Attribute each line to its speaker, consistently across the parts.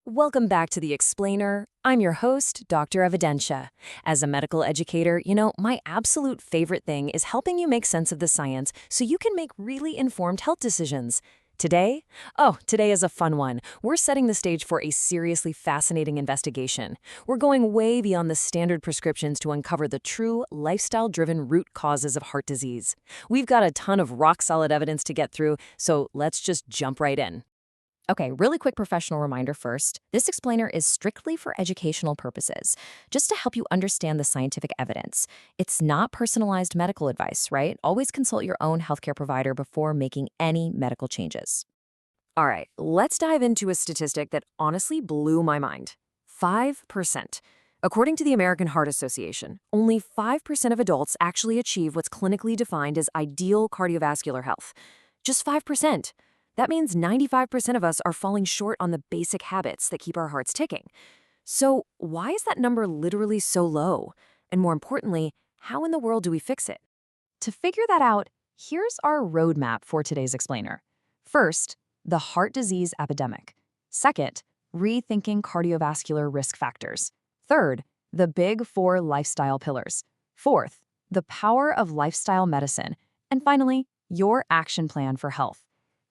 Speaker 1: Welcome back to The Explainer. I'm your host, Dr. Evidentia. As a medical educator, my absolute favorite thing is helping you make sense of the science so you can make really informed health decisions. Today? Oh, today is a fun one. We're setting the stage for a seriously fascinating investigation. We're going way beyond the standard prescriptions to uncover the true, lifestyle-driven root causes of heart disease. We've got a ton of rock-solid evidence to get through, so let's just jump right in. Okay, really quick professional reminder first. This explainer is strictly for educational purposes, just to help you understand the scientific evidence. It's not personalized medical advice, right? Always consult your own healthcare provider before making any medical changes. All right, let's dive into a statistic that honestly blew my mind. 5%. According to the American Heart Association, only 5% of adults actually achieve what's clinically defined as ideal cardiovascular health. Just 5%. That means 95% of us are falling short on the basic habits that keep our hearts ticking. So why is that number literally so low? And more importantly, how in the world do we fix it? To figure that out, here's our roadmap for today's explainer. First, the heart disease epidemic. Second, rethinking cardiovascular risk factors. Third, the big four lifestyle pillars. Fourth, the power of lifestyle medicine. And finally, your action plan for health.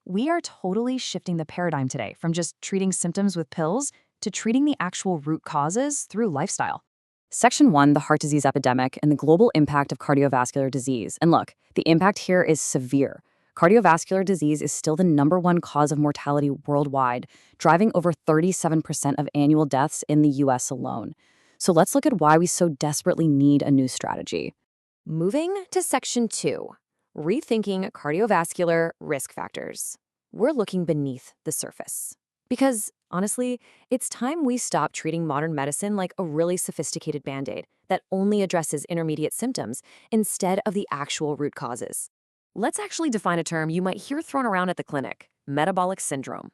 Speaker 1: We are totally shifting the paradigm today from just treating symptoms with pills to treating the actual root causes through lifestyle. Section 1, the heart disease epidemic and the global impact of cardiovascular disease. And look, the impact here is severe. Cardiovascular disease is still the #1 cause of mortality worldwide, driving over 37% of annual deaths in the US alone. So let's look at why we so desperately need a new strategy. Moving to Section 2. Rethinking cardiovascular risk factors. We're looking beneath the surface. Because, honestly, it's time we stop treating modern medicine like a really sophisticated Band-Aid that only addresses intermediate symptoms instead of the actual root causes. Let's actually define a term you might hear thrown around at the clinic: metabolic syndrome.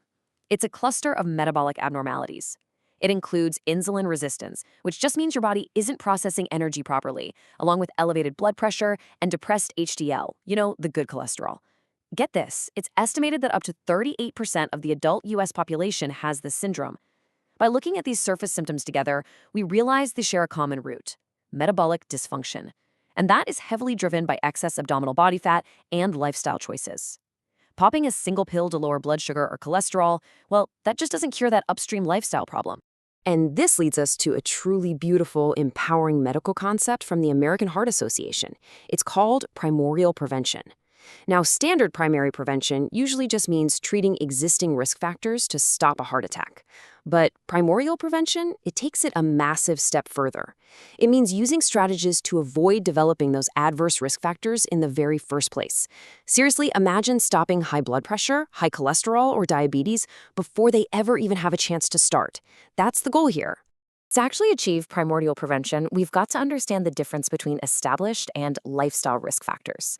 Speaker 1: It's a cluster of metabolic abnormalities. It includes insulin resistance, which just means your body isn't processing energy properly, along with elevated blood pressure and depressed HDL, the good cholesterol. Get this, it's estimated that up to 38% of the adult US population has this syndrome. By looking at these surface symptoms together, we realize they share a common root: metabolic dysfunction. And that is heavily driven by excess abdominal body fat and lifestyle choices. Popping a single pill to lower blood sugar or cholesterol, well, that just doesn't cure that upstream lifestyle problem. And this leads us to a truly beautiful, empowering medical concept from the American Heart Association. It's called primordial prevention. Now, standard primary prevention usually just means treating existing risk factors to stop a heart attack. But primordial prevention, it takes it a massive step further. It means using strategies to avoid developing those adverse risk factors in the very first place. Seriously, imagine stopping high blood pressure, high cholesterol, or diabetes before they ever even have a chance to start. That's the goal here. To actually achieve primordial prevention, we've got to understand the difference between established and lifestyle risk factors.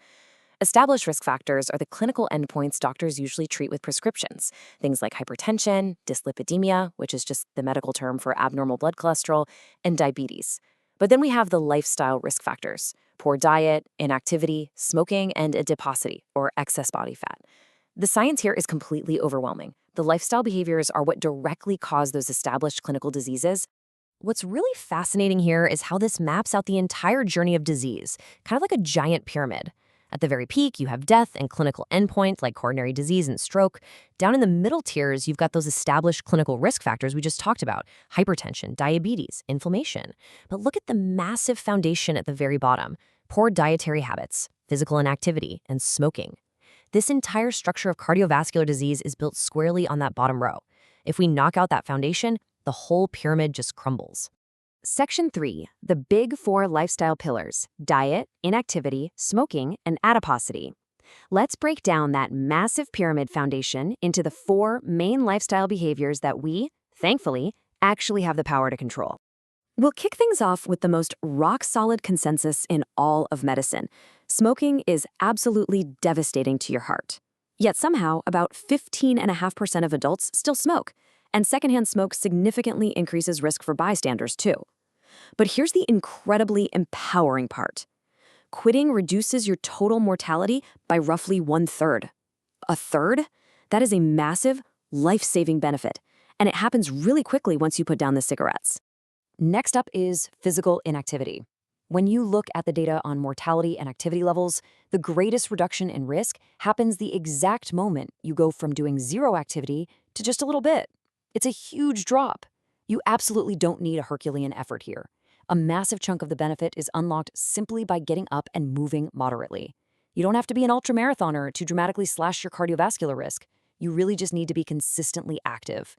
Speaker 1: Established risk factors are the clinical endpoints doctors usually treat with prescriptions, things like hypertension, dyslipidemia, which is just the medical term for abnormal blood cholesterol, and diabetes. But then we have the lifestyle risk factors: poor diet, inactivity, smoking, and adiposity, or excess body fat. The science here is completely overwhelming. The lifestyle behaviors are what directly cause those established clinical diseases. What's really fascinating here is how this maps out the entire journey of disease, kind of like a giant pyramid. At the very peak, you have death and clinical endpoints like coronary disease and stroke. Down in the middle tiers, you've got those established clinical risk factors we just talked about: hypertension, diabetes, inflammation. But look at the massive foundation at the very bottom: poor dietary habits, physical inactivity, and smoking. This entire structure of cardiovascular disease is built squarely on that bottom row. If we knock out that foundation, the whole pyramid just crumbles. Section 3, the big four lifestyle pillars: diet, inactivity, smoking, and adiposity. Let's break down that massive pyramid foundation into the 4 main lifestyle behaviors that we, thankfully, actually have the power to control. We'll kick things off with the most rock-solid consensus in all of medicine. Smoking is absolutely devastating to your heart. Yet somehow, about 15.5% of adults still smoke. And secondhand smoke significantly increases risk for bystanders, too. But here's the incredibly empowering part. Quitting reduces your total mortality by roughly 1/3. A third? That is a massive, life-saving benefit. and it happens really quickly once you put down the cigarettes. Next up is physical inactivity. When you look at the data on mortality and activity levels, the greatest reduction in risk happens the exact moment you go from doing zero activity to just a little bit. It's a huge drop. You absolutely don't need a Herculean effort here. A massive chunk of the benefit is unlocked simply by getting up and moving moderately. You don't have to be an ultramarathoner to dramatically slash your cardiovascular risk. You really just need to be consistently active.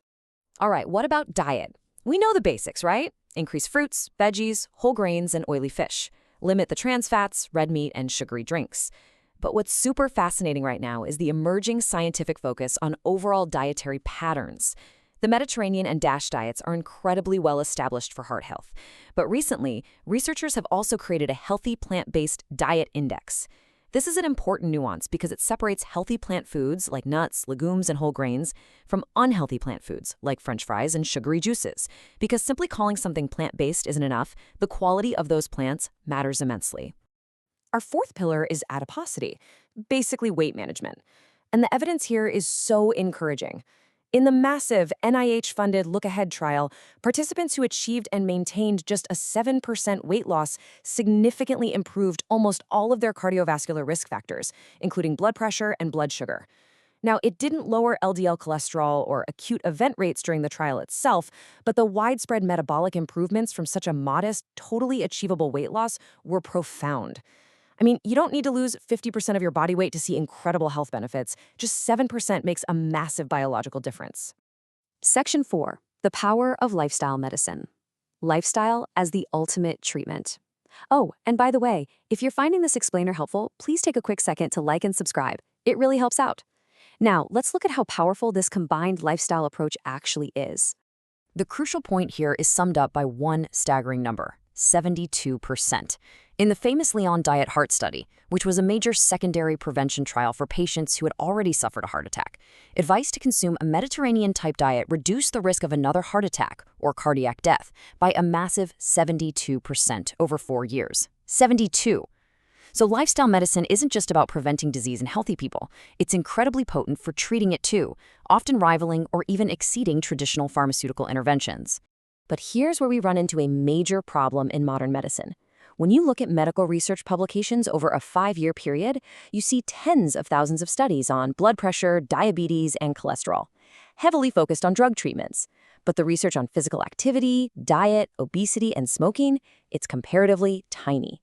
Speaker 1: All right, what about diet? We know the basics, right? Increase fruits, veggies, whole grains, and oily fish. Limit the trans fats, red meat, and sugary drinks. But what's super fascinating right now is the emerging scientific focus on overall dietary patterns. The Mediterranean and DASH diets are incredibly well established for heart health. But recently, researchers have also created a healthy plant-based diet index. This is an important nuance because it separates healthy plant foods like nuts, legumes, and whole grains from unhealthy plant foods like French fries and sugary juices. Because simply calling something plant-based isn't enough, the quality of those plants matters immensely. Our fourth pillar is adiposity, basically weight management. And the evidence here is so encouraging. In the massive NIH-funded Look Ahead trial, participants who achieved and maintained just a 7% weight loss significantly improved almost all of their cardiovascular risk factors, including blood pressure and blood sugar. Now, it didn't lower LDL cholesterol or acute event rates during the trial itself, but the widespread metabolic improvements from such a modest, totally achievable weight loss were profound. I mean, you don't need to lose 50% of your body weight to see incredible health benefits. Just 7% makes a massive biological difference. Section 4. The power of lifestyle medicine. Lifestyle as the ultimate treatment. Oh, and by the way, if you're finding this explainer helpful, please take a quick second to like and subscribe. It really helps out. Now, let's look at how powerful this combined lifestyle approach actually is. The crucial point here is summed up by one staggering number: 72%. In the famous Leon Diet Heart Study, which was a major secondary prevention trial for patients who had already suffered a heart attack, advice to consume a Mediterranean-type diet reduced the risk of another heart attack or cardiac death by a massive 72% over 4 years. 72! So lifestyle medicine isn't just about preventing disease in healthy people. It's incredibly potent for treating it too, often rivaling or even exceeding traditional pharmaceutical interventions. But here's where we run into a major problem in modern medicine. When you look at medical research publications over a 5-year period, you see tens of thousands of studies on blood pressure, diabetes, and cholesterol, heavily focused on drug treatments. But the research on physical activity, diet, obesity, and smoking, it's comparatively tiny.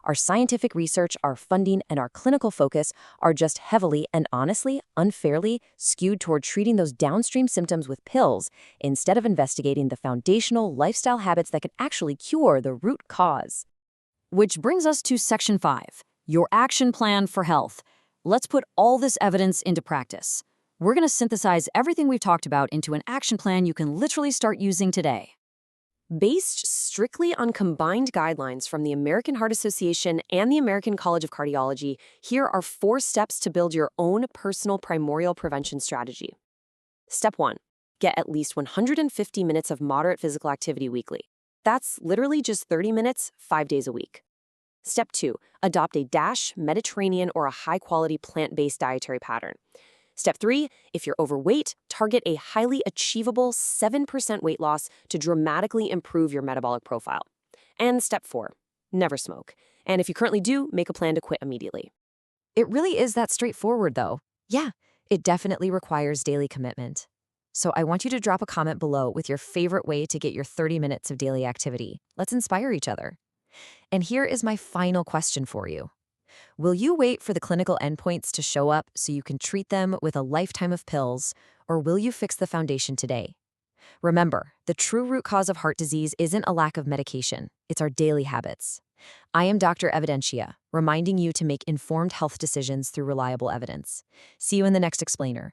Speaker 1: Our scientific research, our funding, and our clinical focus are just heavily and honestly, unfairly skewed toward treating those downstream symptoms with pills instead of investigating the foundational lifestyle habits that can actually cure the root cause. Which brings us to Section 5, your action plan for health. Let's put all this evidence into practice. We're going to synthesize everything we've talked about into an action plan you can literally start using today. Based strictly on combined guidelines from the American Heart Association and the American College of Cardiology, here are 4 steps to build your own personal primordial prevention strategy. Step 1. Get at least 150 minutes of moderate physical activity weekly. That's literally just 30 minutes, 5 days a week. Step 2. Adopt a DASH, Mediterranean, or a high-quality plant-based dietary pattern. Step 3. If you're overweight, target a highly achievable 7% weight loss to dramatically improve your metabolic profile. And Step 4. Never smoke. And if you currently do, make a plan to quit immediately. It really is that straightforward, though. Yeah, it definitely requires daily commitment. So I want you to drop a comment below with your favorite way to get your 30 minutes of daily activity. Let's inspire each other. And here is my final question for you. Will you wait for the clinical endpoints to show up so you can treat them with a lifetime of pills, or will you fix the foundation today? Remember, the true root cause of heart disease isn't a lack of medication, it's our daily habits. I am Dr. Evidentia, reminding you to make informed health decisions through reliable evidence. See you in the next explainer.